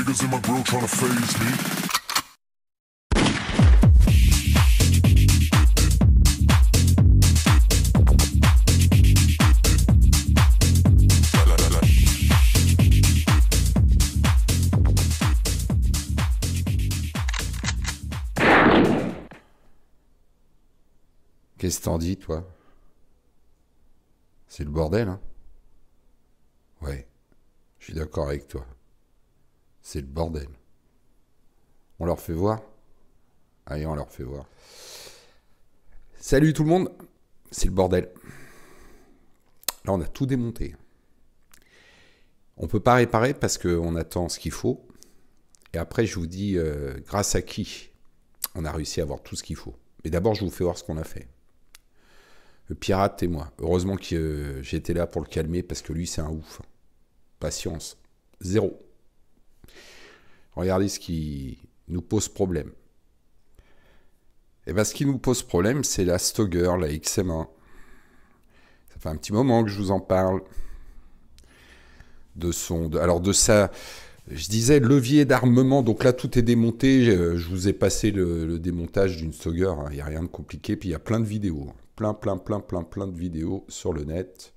Niggas in my grill tryna phase me. Qu'est-ce que t'en dis, toi? C'est le bordel, hein? Ouais, je suis d'accord avec toi. C'est le bordel. On leur fait voir? Allez, on leur fait voir. Salut tout le monde, c'est le bordel. Là, on a tout démonté. On peut pas réparer parce qu'on attend ce qu'il faut. Et après, je vous dis grâce à qui on a réussi à avoir tout ce qu'il faut. Mais d'abord, je vous fais voir ce qu'on a fait. Le pirate et moi. Heureusement que j'étais là pour le calmer parce que lui, c'est un ouf. Patience. Zéro. Regardez ce qui nous pose problème. Et bien, ce qui nous pose problème, c'est la Stoger, la XM1. Ça fait un petit moment que je vous en parle. Alors, de ça, je disais levier d'armement. Donc là, tout est démonté. Je vous ai passé le démontage d'une Stoger. Il n'y a rien de compliqué. Puis il y a plein de vidéos. Plein de vidéos sur le net.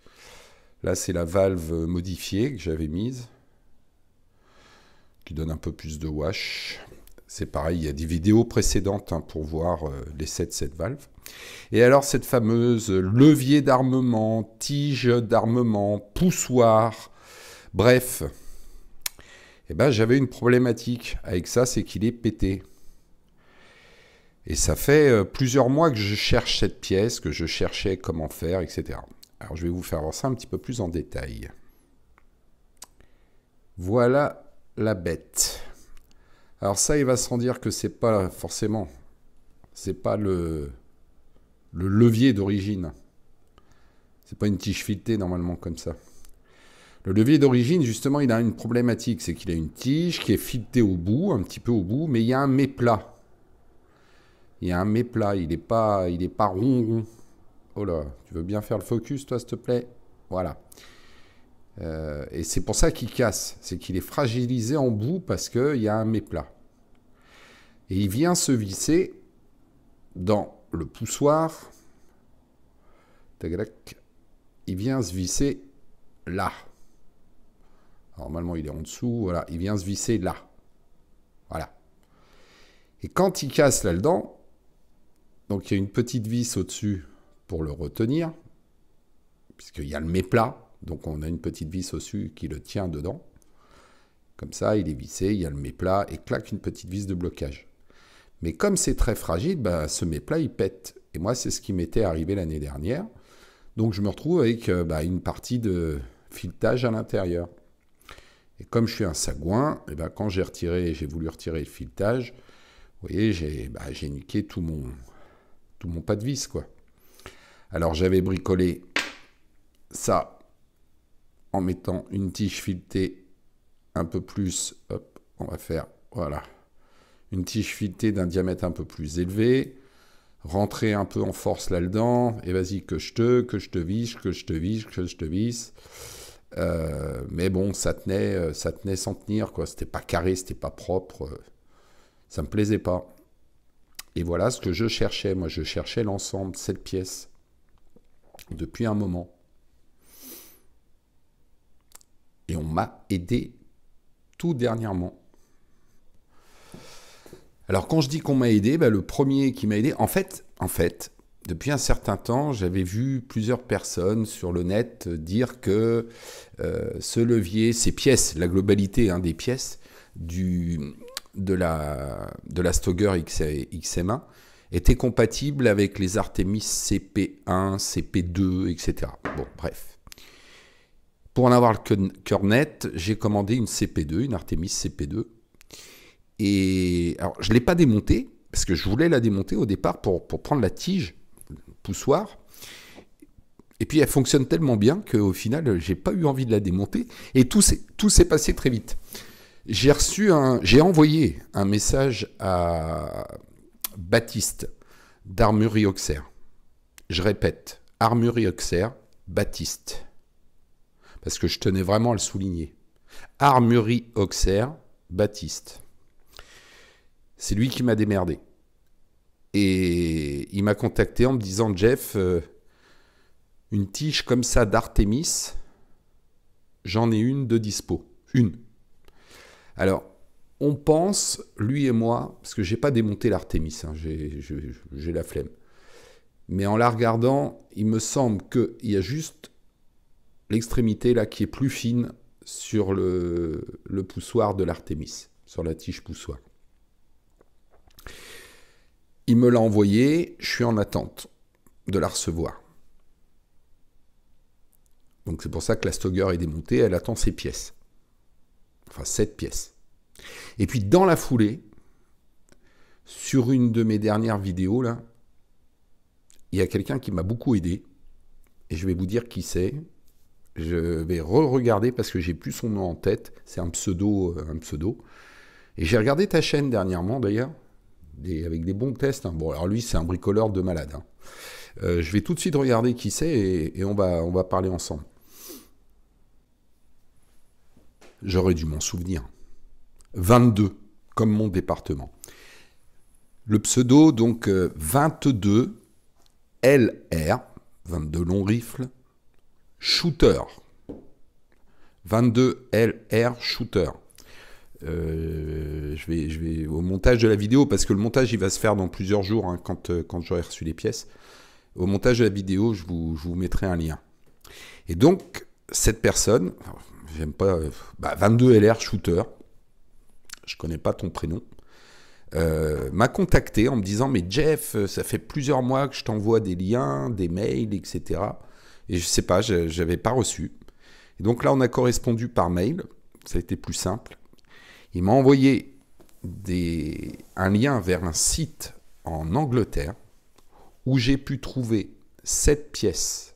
Là, c'est la valve modifiée que j'avais mise, qui donne un peu plus de wash. C'est pareil, il y a des vidéos précédentes pour voir l'essai de cette valve. Et alors, cette fameuse levier d'armement, tige d'armement, poussoir, bref. Eh ben, j'avais une problématique avec ça, c'est qu'il est pété. Et ça fait plusieurs mois que je cherche cette pièce, que je cherchais comment faire, etc. Alors, je vais vous faire voir ça un petit peu plus en détail. Voilà la bête. Alors ça, il va sans dire que c'est pas forcément... C'est pas le levier d'origine. C'est pas une tige filetée, normalement, comme ça. Le levier d'origine, justement, il a une problématique. C'est qu'il a une tige qui est filetée au bout, un petit peu au bout, mais il y a un méplat. Il y a un méplat, il n'est pas rond. Oh là, tu veux bien faire le focus, toi, s'il te plaît? Voilà. Et c'est pour ça qu'il casse. C'est qu'il est fragilisé en bout parce qu'il y a un méplat. Et il vient se visser dans le poussoir. Il vient se visser là. Normalement, il est en dessous. Voilà, il vient se visser là. Voilà. Et quand il casse là-dedans, donc il y a une petite vis au-dessus pour le retenir, puisqu'il y a le méplat, donc on a une petite vis au-dessus qui le tient dedans. Comme ça, il est vissé, il y a le méplat, et claque une petite vis de blocage. Mais comme c'est très fragile, ce méplat, il pète. Et moi, c'est ce qui m'était arrivé l'année dernière. Donc je me retrouve avec une partie de filetage à l'intérieur. Et comme je suis un sagouin, quand j'ai voulu retirer le filetage, vous voyez, j'ai niqué tout mon pas de vis, quoi. Alors, j'avais bricolé ça en mettant une tige filetée un peu plus. Hop, on va faire, voilà. Une tige filetée d'un diamètre un peu plus élevé. Rentrer un peu en force là-dedans. Et vas-y, que je te visse. Mais bon, ça tenait sans tenir, quoi. C'était pas carré, c'était pas propre. Ça me plaisait pas. Et voilà ce que je cherchais. Moi, je cherchais l'ensemble, cette pièce, depuis un moment. Et on m'a aidé tout dernièrement. Alors, quand je dis qu'on m'a aidé, le premier qui m'a aidé, en fait, depuis un certain temps, j'avais vu plusieurs personnes sur le net dire que ce levier, ces pièces, la globalité des pièces de la Stoger XM1 était compatible avec les Artemis CP1, CP2, etc. Bon, bref. Pour en avoir le cœur net, j'ai commandé une CP2, une Artemis CP2. Et alors, je ne l'ai pas démontée, parce que je voulais la démonter au départ pour prendre la tige, le poussoir. Et puis, elle fonctionne tellement bien qu'au final, je n'ai pas eu envie de la démonter. Et tout s'est passé très vite. J'ai envoyé un message à Baptiste d'Armurerie Auxerre. Je répète, Armurerie Auxerre, Baptiste. Parce que je tenais vraiment à le souligner. Armurerie Auxerre, Baptiste. C'est lui qui m'a démerdé. Et il m'a contacté en me disant « Jeff, une tige comme ça d'Artémis, j'en ai une de dispo. Une. » Alors, on pense, lui et moi, parce que j'ai pas démonté l'Artémis, hein, j'ai la flemme. Mais en la regardant, il me semble qu'il y a juste l'extrémité là qui est plus fine sur le poussoir de l'Artémis, sur la tige poussoir. Il me l'a envoyé, je suis en attente de la recevoir. Donc c'est pour ça que la Stoger est démontée, elle attend ses pièces. Enfin 7 pièces. Et puis dans la foulée, sur une de mes dernières vidéos là, il y a quelqu'un qui m'a beaucoup aidé, et je vais vous dire qui c'est. Je vais re-regarder parce que j'ai plus son nom en tête, c'est un pseudo. Et j'ai regardé ta chaîne dernièrement d'ailleurs, avec des bons tests. Hein. Bon, alors lui, c'est un bricoleur de malade. Hein. Je vais tout de suite regarder qui c'est et on va parler ensemble. J'aurais dû m'en souvenir. 22, comme mon département. Le pseudo, donc 22 LR, 22 long rifle, shooter. 22 LR shooter. Je vais au montage de la vidéo, parce que le montage il va se faire dans plusieurs jours hein, quand j'aurai reçu les pièces. Au montage de la vidéo, je vous mettrai un lien. Et donc, cette personne, j'aime pas, 22 LR shooter, je connais pas ton prénom, m'a contacté en me disant « Mais Jeff, ça fait plusieurs mois que je t'envoie des liens, des mails, etc. » Et je sais pas, j'avais pas reçu. Et donc là, on a correspondu par mail, ça a été plus simple. Il m'a envoyé un lien vers un site en Angleterre où j'ai pu trouver 7 pièces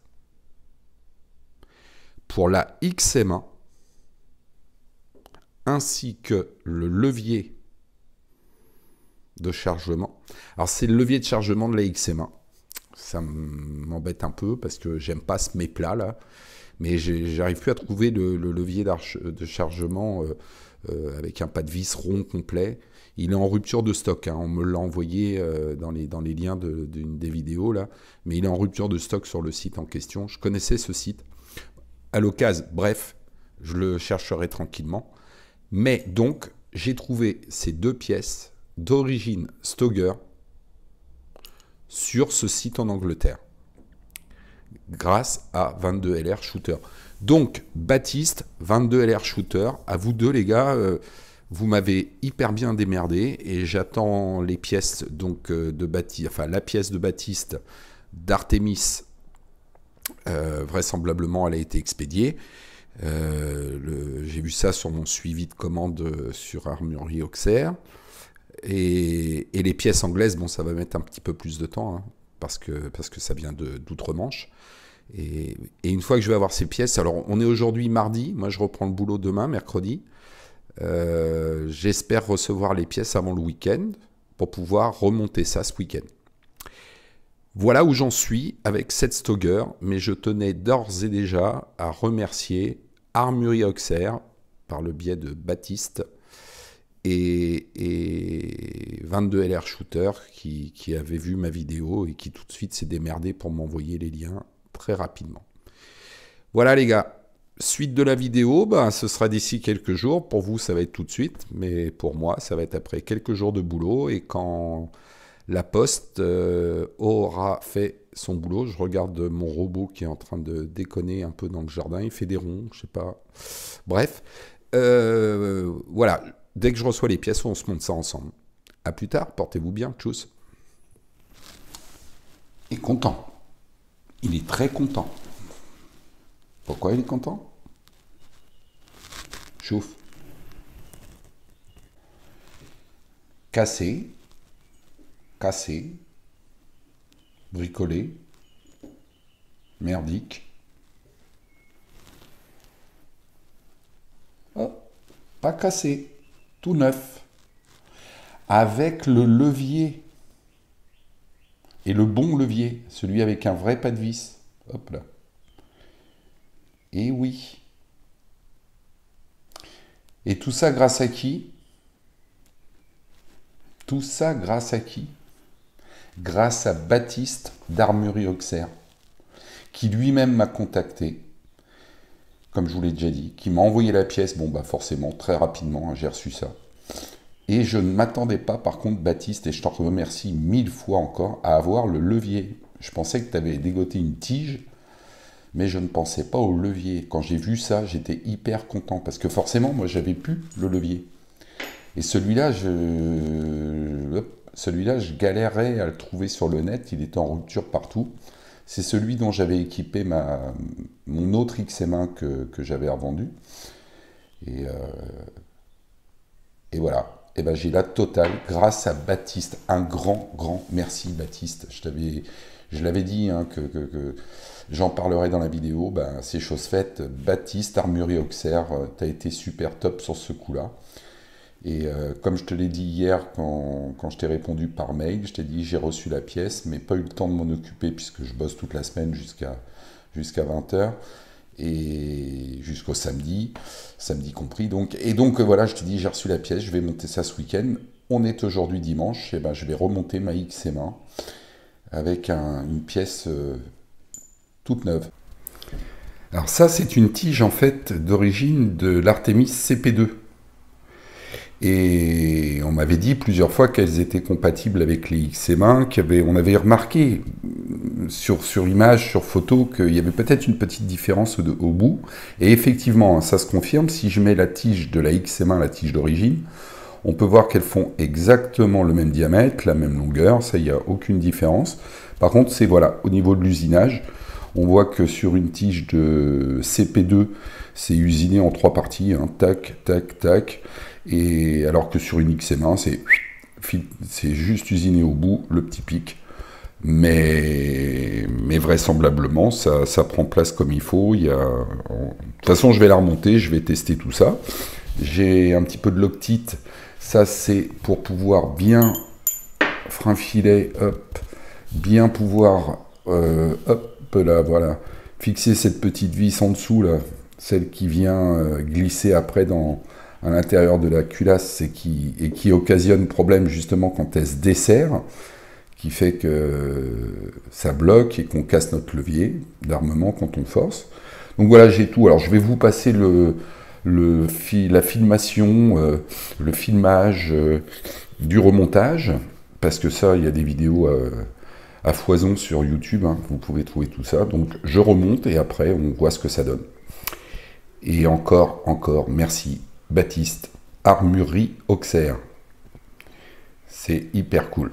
pour la XM1 ainsi que le levier de chargement. Alors c'est le levier de chargement de la XM1. Ça m'embête un peu parce que j'aime pas ce méplat là. Mais j'arrive plus à trouver le levier de chargement avec un pas de vis rond complet. Il est en rupture de stock. Hein. On me l'a envoyé dans les liens des vidéos là. Mais il est en rupture de stock sur le site en question. Je connaissais ce site. À l'occasion, bref, je le chercherai tranquillement. Mais donc, j'ai trouvé ces 2 pièces d'origine Stoger sur ce site en Angleterre, grâce à 22 LR Shooter. Donc, Baptiste, 22 LR Shooter, à vous deux les gars, vous m'avez hyper bien démerdé et j'attends les pièces donc, de Baptiste, enfin la pièce de Baptiste d'Artémis, vraisemblablement elle a été expédiée. J'ai vu ça sur mon suivi de commande sur Armurerie Auxerre. Et les pièces anglaises, bon, ça va mettre un petit peu plus de temps, hein, parce que ça vient d'outre-Manche. Et une fois que je vais avoir ces pièces, alors on est aujourd'hui mardi, moi je reprends le boulot demain, mercredi. J'espère recevoir les pièces avant le week-end pour pouvoir remonter ça ce week-end. Voilà où j'en suis avec cette Stoger, mais je tenais d'ores et déjà à remercier Armurerie Auxerre par le biais de Baptiste et 22 LR Shooter qui avait vu ma vidéo et qui tout de suite s'est démerdé pour m'envoyer les liens très rapidement. Voilà les gars, suite de la vidéo, ce sera d'ici quelques jours. Pour vous, ça va être tout de suite, mais pour moi, ça va être après quelques jours de boulot. Et quand la poste aura fait son boulot, je regarde mon robot qui est en train de déconner un peu dans le jardin, il fait des ronds, je sais pas. Bref, voilà. Dès que je reçois les pièces, on se monte ça ensemble. A plus tard, portez-vous bien, tchuss. Il est content. Il est très content. Pourquoi il est content? Chouf. Cassé. Cassé. Bricolé. Merdique. Oh, pas cassé. Tout neuf, avec le levier, et le bon levier, celui avec un vrai pas de vis. Hop là. Et oui. Et tout ça grâce à qui? Tout ça grâce à qui? Grâce à Baptiste d'Armurerie Auxerre, qui lui-même m'a contacté, comme je vous l'ai déjà dit, qui m'a envoyé la pièce, bon bah forcément, très rapidement, hein, j'ai reçu ça. Et je ne m'attendais pas, par contre, Baptiste, et je t'en remercie 1000 fois encore, à avoir le levier. Je pensais que tu avais dégoté une tige, mais je ne pensais pas au levier. Quand j'ai vu ça, j'étais hyper content, parce que forcément, moi, j'avais plus le levier. Et celui-là, je galérais à le trouver sur le net, il était en rupture partout. C'est celui dont j'avais équipé mon autre XM1 que j'avais revendu. Et, euh, et voilà. Et ben j'ai la totale grâce à Baptiste. Un grand, grand merci Baptiste. Je l'avais dit hein, que j'en parlerai dans la vidéo. Ben, c'est chose faite. Baptiste, Armurerie Auxerre, t'as été super top sur ce coup-là. Et comme je te l'ai dit hier quand je t'ai répondu par mail, je t'ai dit j'ai reçu la pièce, mais pas eu le temps de m'en occuper puisque je bosse toute la semaine jusqu'à 20h et jusqu'au samedi compris. Donc voilà, je te dis j'ai reçu la pièce, je vais monter ça ce week-end. On est aujourd'hui dimanche, et ben je vais remonter ma XM1 avec une pièce toute neuve. Alors ça c'est une tige en fait d'origine de l'Artemis CP2. Et on m'avait dit plusieurs fois qu'elles étaient compatibles avec les XM1, on avait remarqué sur image, sur photo, qu'il y avait peut-être une petite différence au bout. Et effectivement, ça se confirme, si je mets la tige de la XM1, la tige d'origine, on peut voir qu'elles font exactement le même diamètre, la même longueur, ça, il n'y a aucune différence. Par contre, c'est voilà, au niveau de l'usinage, on voit que sur une tige de CP2, c'est usiné en 3 parties, hein, tac, tac, tac. Et alors que sur une XM1, c'est juste usiné au bout, le petit pic. Mais vraisemblablement, ça prend place comme il faut. De toute façon, je vais la remonter, je vais tester tout ça. J'ai un petit peu de Loctite. Ça, c'est pour pouvoir bien frinfiler, hop, bien pouvoir, hop, là, voilà, fixer cette petite vis en dessous, là, celle qui vient glisser après à l'intérieur de la culasse et qui occasionne problème justement quand elle se desserre, qui fait que ça bloque et qu'on casse notre levier d'armement quand on force. Donc voilà, j'ai tout. Alors je vais vous passer la filmation, le filmage du remontage, parce que ça, il y a des vidéos à foison sur YouTube, hein, vous pouvez trouver tout ça. Donc je remonte et après on voit ce que ça donne. Et encore, merci Baptiste, Armurerie Auxerre. C'est hyper cool.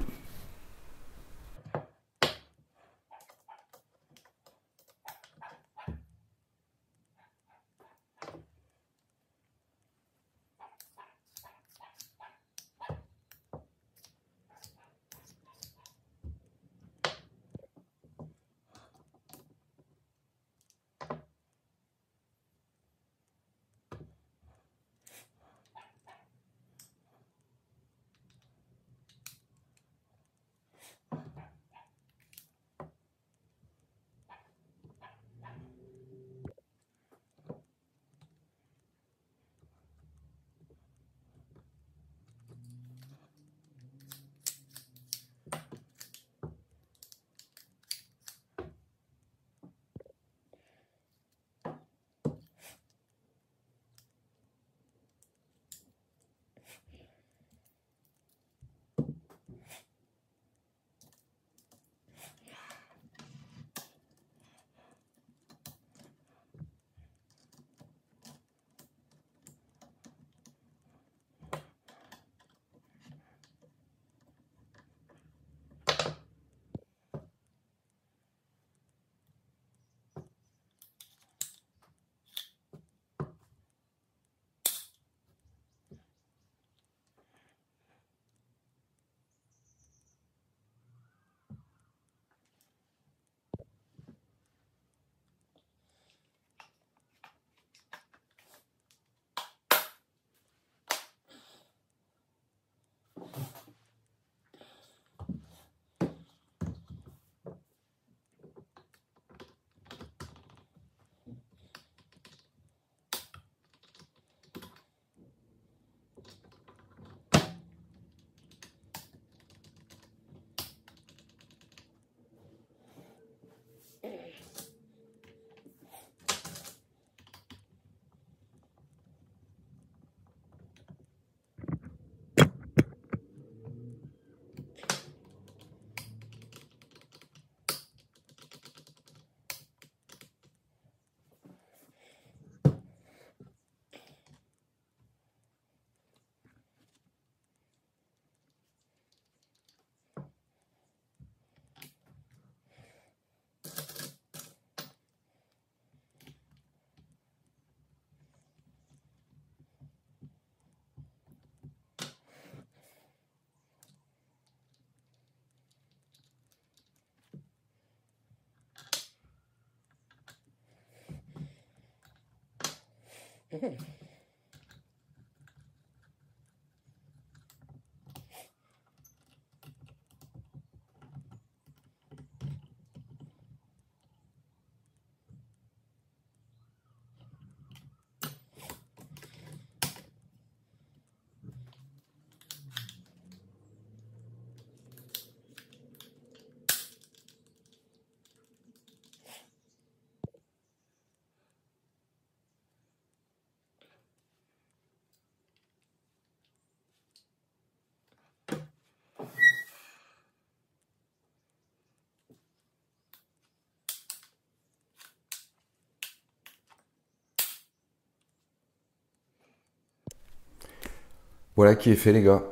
Voilà qui est fait, les gars.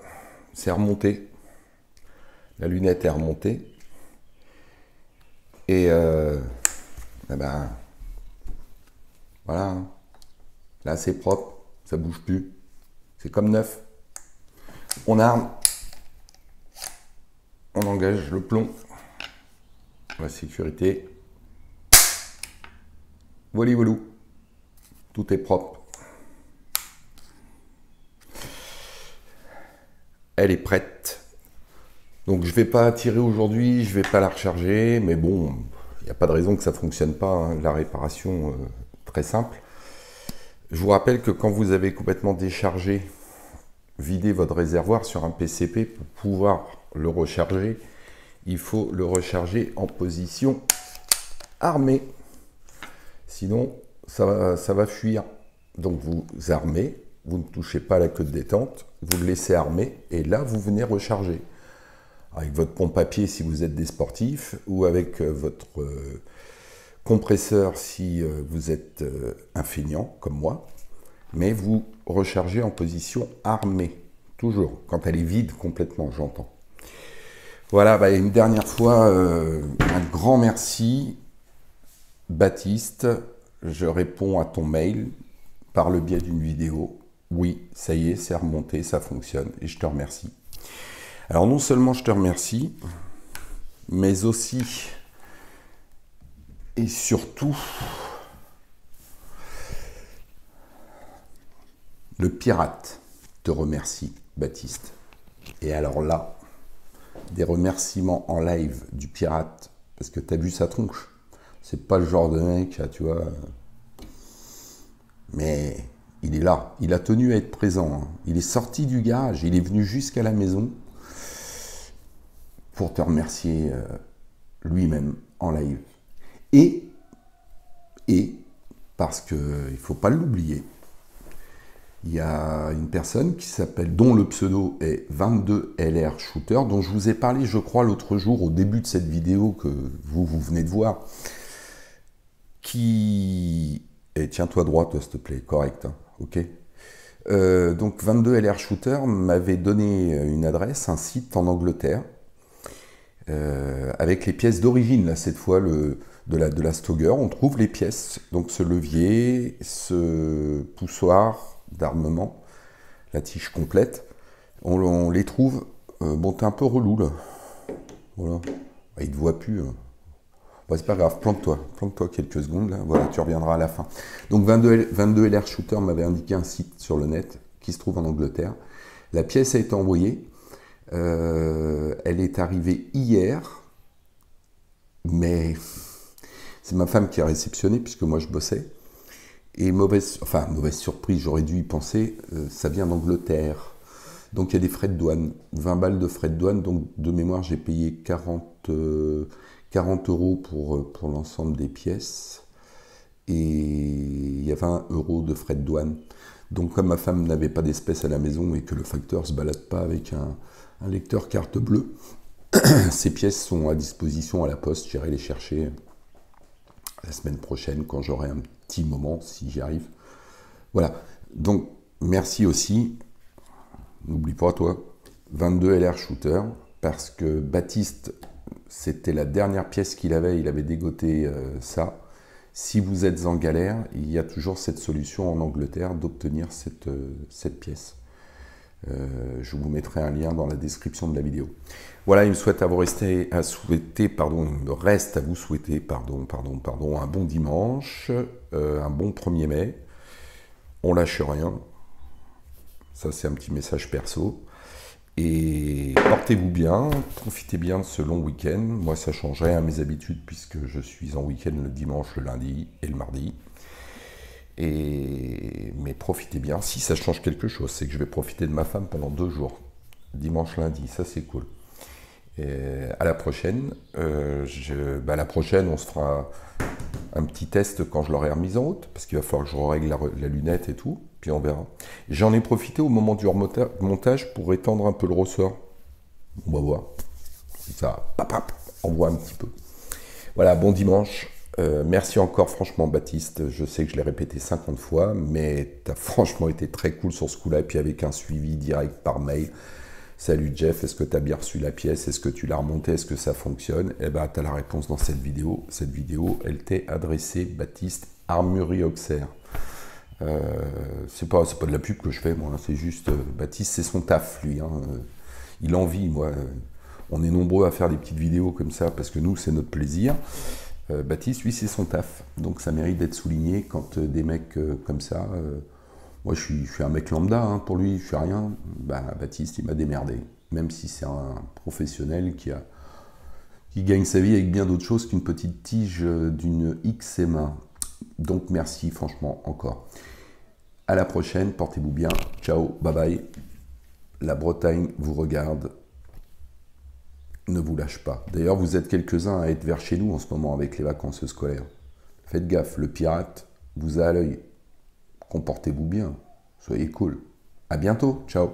C'est remonté. La lunette est remontée. Et eh ben, voilà. Hein. Là, c'est propre. Ça bouge plus. C'est comme neuf. On arme. On engage le plomb. La sécurité. Voilà, voilà. Tout est propre. Elle est prête. Donc je ne vais pas tirer aujourd'hui, je ne vais pas la recharger, mais bon, il n'y a pas de raison que ça ne fonctionne pas, hein, la réparation très simple. Je vous rappelle que quand vous avez complètement déchargé, vidé votre réservoir sur un PCP pour pouvoir le recharger, il faut le recharger en position armée. Sinon, ça va fuir. Donc vous armez, vous ne touchez pas à la queue de détente, vous le laissez armer et là vous venez recharger. Avec votre pompe à pied si vous êtes des sportifs ou avec votre compresseur si vous êtes un feignant comme moi. Mais vous rechargez en position armée, toujours, quand elle est vide complètement, j'entends. Voilà, bah, une dernière fois, un grand merci, Baptiste. Je réponds à ton mail par le biais d'une vidéo. Oui, ça y est, c'est remonté, ça fonctionne et je te remercie. Alors non seulement je te remercie, mais aussi et surtout le pirate te remercie, Baptiste. Et alors là, des remerciements en live du pirate, parce que tu as vu sa tronche. C'est pas le genre de mec, tu vois. Mais il est là, il a tenu à être présent. Hein. Il est sorti du garage, il est venu jusqu'à la maison pour te remercier lui-même en live. Et parce qu'il ne faut pas l'oublier, il y a une personne qui s'appelle, dont le pseudo est 22LR Shooter, dont je vous ai parlé, je crois, l'autre jour, au début de cette vidéo que vous venez de voir, qui... Et tiens-toi droit, s'il te plaît, correct, hein, ok. Donc 22LR Shooter m'avait donné une adresse, un site en Angleterre, avec les pièces d'origine, là, cette fois, de la Stoeger, on trouve les pièces, donc ce levier, ce poussoir d'armement, la tige complète, on les trouve, bon, t'es un peu relou, là, voilà, il te voit plus, hein. Bon, c'est pas grave, plante-toi quelques secondes, là. Voilà, tu reviendras à la fin. Donc 22LR Shooter m'avait indiqué un site sur le net qui se trouve en Angleterre. La pièce a été envoyée, elle est arrivée hier, mais c'est ma femme qui a réceptionné puisque moi je bossais. Et mauvaise surprise, j'aurais dû y penser, ça vient d'Angleterre. Donc il y a des frais de douane, 20 balles de frais de douane, donc de mémoire j'ai payé 40 € pour l'ensemble des pièces et il y a 20 € de frais de douane. Donc comme ma femme n'avait pas d'espèces à la maison et que le facteur ne se balade pas avec un lecteur carte bleue, ces pièces sont à disposition à la poste, j'irai les chercher la semaine prochaine quand j'aurai un petit moment, si j'y arrive. Voilà, donc merci aussi, n'oublie pas toi, 22LR Shooter, parce que Baptiste, c'était la dernière pièce qu'il avait, il avait dégoté ça. Si vous êtes en galère, il y a toujours cette solution en Angleterre d'obtenir cette pièce. Je vous mettrai un lien dans la description de la vidéo. Voilà, il me souhaite reste à vous souhaiter un bon dimanche, un bon 1er mai. on lâche rien. Ça, c'est un petit message perso. Et portez-vous bien, profitez bien de ce long week-end. Moi, ça changerait à mes habitudes puisque je suis en week-end le dimanche, le lundi et le mardi. Mais profitez bien. Si ça change quelque chose, c'est que je vais profiter de ma femme pendant 2 jours. Dimanche, lundi, ça c'est cool. Et à la prochaine. La prochaine, on se fera un petit test quand je l'aurai remise en route, parce qu'il va falloir que je règle la lunette et tout, puis on verra. J'en ai profité au moment du montage pour étendre un peu le ressort. On va voir. Ça, on voit un petit peu. Voilà, bon dimanche. Merci encore, franchement, Baptiste. Je sais que je l'ai répété 50 fois, mais tu as franchement été très cool sur ce coup-là, et puis avec un suivi direct par mail. Salut Jeff, est-ce que tu as bien reçu la pièce? Est-ce que tu l'as remontée? Est-ce que ça fonctionne? Eh bien, tu as la réponse dans cette vidéo. Cette vidéo, elle t'est adressée, Baptiste, Armurerie Auxerre. C'est pas de la pub que je fais, moi. Hein, c'est juste, Baptiste, c'est son taf, lui. Hein, il en vit, moi. On est nombreux à faire des petites vidéos comme ça, parce que nous, c'est notre plaisir. Baptiste, lui, c'est son taf. Donc, ça mérite d'être souligné quand des mecs comme ça... Moi, je suis un mec lambda, hein, pour lui, je suis rien. Baptiste, il m'a démerdé. Même si c'est un professionnel qui gagne sa vie avec bien d'autres choses qu'une petite tige d'une XM1. Donc, merci, franchement, encore. À la prochaine, portez-vous bien. Ciao, bye bye. La Bretagne vous regarde. Ne vous lâche pas. D'ailleurs, vous êtes quelques-uns à être vers chez nous en ce moment avec les vacances scolaires. Faites gaffe, le pirate vous a à l'œil. Comportez-vous bien, soyez cool. À bientôt, ciao.